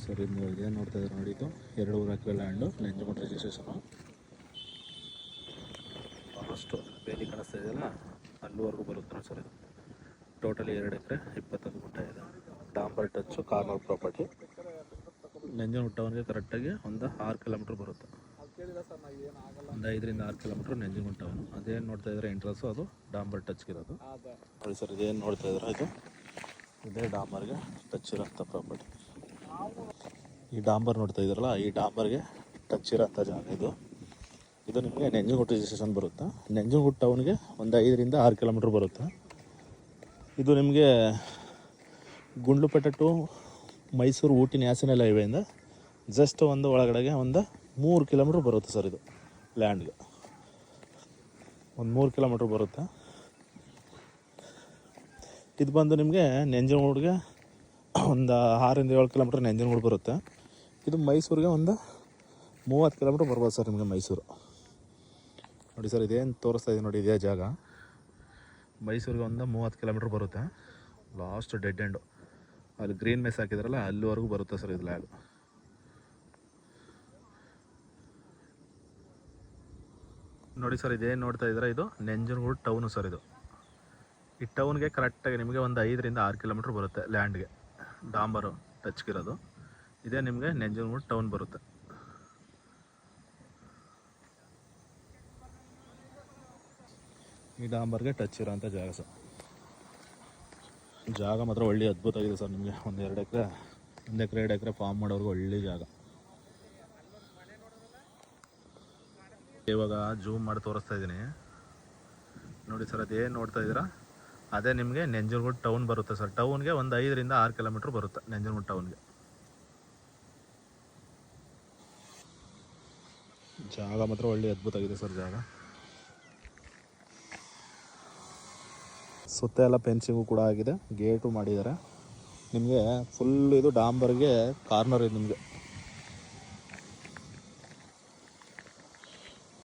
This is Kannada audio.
ಸರ್ ಇದು ಏನು ನೋಡ್ತಾ ಇದ್ದಾರೆ ನೋಡಿ, ಇದು 2 ಎಕರೆ ಲ್ಯಾಂಡು, ನಂಜನಗೂಡು ರಿಜಿಸ್ಟ್ರೇಷನು. ಅಷ್ಟು ಬೇಲಿ ಕಾಣಿಸ್ತಾ ಇದೆಯಲ್ಲ, ಅಲ್ಲಿವರೆಗೂ ಬರುತ್ತೆ ಸರ್. ಇದು ಟೋಟಲಿ 2 ಎಕರೆ 21 ಗುಂಟೆ ಇದೆ. ಡಾಂಬರ್ ಟಚ್ಚು ಕಾರ್ನರ್ ಪ್ರಾಪರ್ಟಿ. ನಂಜನಗೂಡು ಟೌನ್ಗೆ ಕರೆಕ್ಟಾಗಿ ಒಂದು 6 ಕಿಲೋಮೀಟ್ರ್ ಬರುತ್ತೆ. ಒಂದು 5ರಿಂದ 6 ಕಿಲೋಮೀಟ್ರ್ ನಂಜನಗೂಡು ಟೌನು. ಅದೇನು ನೋಡ್ತಾ ಇದ್ದಾರೆ ಎಂಟ್ರೆನ್ಸು, ಅದು ಡಾಂಬರ್ ಟಚ್ಗಿರೋದು ನೋಡಿ ಸರ್. ಇದೇನು ನೋಡ್ತಾ ಇದ್ದಾರೆ ಇದೇ ಡಾಂಬರ್ಗೆ ಟಚ್ ಇರೋಂಥ ಪ್ರಾಪರ್ಟಿ. ಈ ಡಾಂಬರ್ ನೋಡ್ತಾ ಇದ್ದಾರಲ್ಲ, ಈ ಡಾಂಬರ್ಗೆ ಟಚ್ ಇರೋಂಥ ಜಾಗ ಇದು ನಿಮಗೆ ನಂಜನಗೂಡು ರಿಜಿಸ್ಟ್ರೇಷನ್ ಬರುತ್ತೆ. ನಂಜನಗೂಡು ಟೌನ್ಗೆ ಒಂದು 5ರಿಂದ 6 ಕಿಲೋಮೀಟ್ರ್ ಬರುತ್ತೆ. ಇದು ನಿಮಗೆ ಗುಂಡ್ಲುಪೇಟೆ ಟು ಮೈಸೂರು ಊಟಿ ನ್ಯಾಷನಲ್ ಹೈವೇಯಿಂದ ಜಸ್ಟ್ ಒಂದು ಒಳಗಡೆಗೆ ಒಂದು 3 ಕಿಲೋಮೀಟ್ರ್ ಬರುತ್ತೆ ಸರ್. ಇದು ಲ್ಯಾಂಡ್ಗೆ ಒಂದು 3 ಕಿಲೋಮೀಟ್ರ್ ಬರುತ್ತೆ. ಇದು ಬಂದು ನಿಮಗೆ ನಂಜನಗೂಡಿಗೆ ಒಂದು 6ರಿಂದ 7 ಕಿಲೋಮೀಟ್ರ್ ನಂಜನಗೂಡು ಬರುತ್ತೆ. ಇದು ಮೈಸೂರಿಗೆ ಒಂದು 30 ಕಿಲೋಮೀಟ್ರ್ ಬರ್ಬೋದು ಸರ್ ನಿಮಗೆ ಮೈಸೂರು. ನೋಡಿ ಸರ್, ಇದೇನು ತೋರಿಸ್ತಾ ಇದೆ ನೋಡಿ, ಇದೇ ಜಾಗ ಮೈಸೂರಿಗೆ ಒಂದು 30 ಕಿಲೋಮೀಟ್ರ್ ಬರುತ್ತೆ. ಲಾಸ್ಟ್ ಡೆಡ್ ಎಂಡು ಅಲ್ಲಿ ಗ್ರೀನ್ ಮೆಸ್ ಹಾಕಿದಾರಲ್ಲ, ಅಲ್ಲಿವರೆಗೂ ಬರುತ್ತೆ ಸರ್ ಇದು ಲ್ಯಾಂಡ್. ನೋಡಿ ಸರ್, ಇದೇನು ನೋಡ್ತಾ ಇದ್ದಾರೆ, ಇದು ನಂಜನಗೂಡು ಟೌನು ಸರ್. ಈ ಟೌನ್ಗೆ ಕರೆಕ್ಟಾಗಿ ನಿಮಗೆ ಒಂದು 5ರಿಂದ 6 ಕಿಲೋಮೀಟ್ರ್ ಬರುತ್ತೆ ಲ್ಯಾಂಡ್ಗೆ. ಡಾಂಬರು ಟಚ್ಗಿರೋದು ಇದೇ ನಿಮಗೆ ನಂಜನಗೂಡು ಟೌನ್ ಬರುತ್ತೆ. ಈ ಡಾಂಬರ್ಗೆ ಟಚ್ ಇರೋಂಥ ಜಾಗ ಸರ್. ಜಾಗ ಮಾತ್ರ ಒಳ್ಳೆ ಅದ್ಭುತ ಆಗಿದೆ ಸರ್. ನಿಮಗೆ ಒಂದು 1 ಎಕರೆ 2 ಎಕರೆ ಫಾರ್ಮ್ ಮಾಡೋರ್ಗು ಒಳ್ಳೆ ಜಾಗ. ಇವಾಗ ಜೂಮ್ ಮಾಡಿ ತೋರಿಸ್ತಾ ಇದ್ದೀನಿ ನೋಡಿ ಸರ್. ಅದೇನು ನೋಡ್ತಾ ಇದ್ದೀರಾ, ಅದೇ ನಿಮಗೆ ನಂಜನಗೂಡು ಟೌನ್ ಬರುತ್ತೆ ಸರ್. ಟೌನ್ಗೆ ಒಂದು 5ರಿಂದ 6 ಕಿಲೋಮೀಟ್ರ್ ಬರುತ್ತೆ ನಂಜನಗೂಡು ಟೌನ್ಗೆ. ಜಾಗ ಮಾತ್ರ ಒಳ್ಳೆ ಅದ್ಭುತ ಆಗಿದೆ ಸರ್ ಜಾಗ. ಸುತ್ತ ಎಲ್ಲ ಫೆನ್ಸಿಂಗು ಕೂಡ ಆಗಿದೆ, ಗೇಟು ಮಾಡಿದ್ದಾರೆ. ನಿಮಗೆ ಫುಲ್ ಇದು ಡಾಂಬರ್ಗೆ ಕಾರ್ನರ್ ಇದೆ ನಿಮಗೆ.